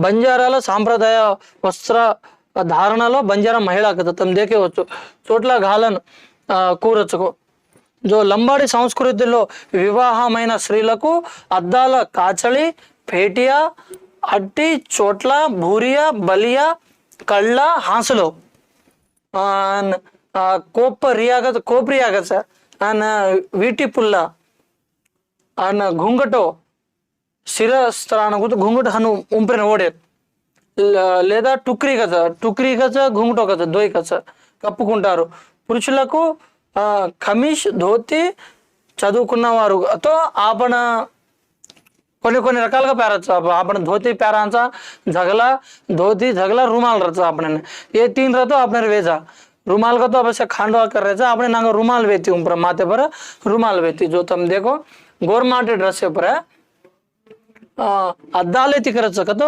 బంజారాల సాంప్రదాయ వస్త్ర ధారణలో బంజారా మహిళా కదా తమ దేకేవచ్చు చోట్ల గాలను కూరచుకో జో లంబాడి సంస్కృతిలో వివాహమైన స్త్రీలకు అద్దాల కాచలి పేటియా అట్టి చోట్ల భూరియా బలియా కళ్ళ హాంసలో కోప్రియాగత అన్న వీటి పుల్ల అన్న घुंगटो శిరస్త్రానకు घुंगट హను ఉంపిన ఓడే లేదా టుక్రీ గజ घुंगटो గజ దోయి గజ కప్పుకుంటారు. పురుషులకు ఖమీష్ ధోతి చదువుకున్న వారు తో ఆపణ కొన్ని రకాలుగా పేరచ్చు आपण धोती पैरांचा झगला धोती झगला रुमाल रहता अपने ये तीन रहता अपने वेजा रुमाल का तो अवश्य खांडवा कर रहे अपने नांग रुमाल वेती ऊपर माथे पर रुमाल वेती जो तुम देखो गोरमाटे ड्रेस पर अद्दाले तिकरच का तो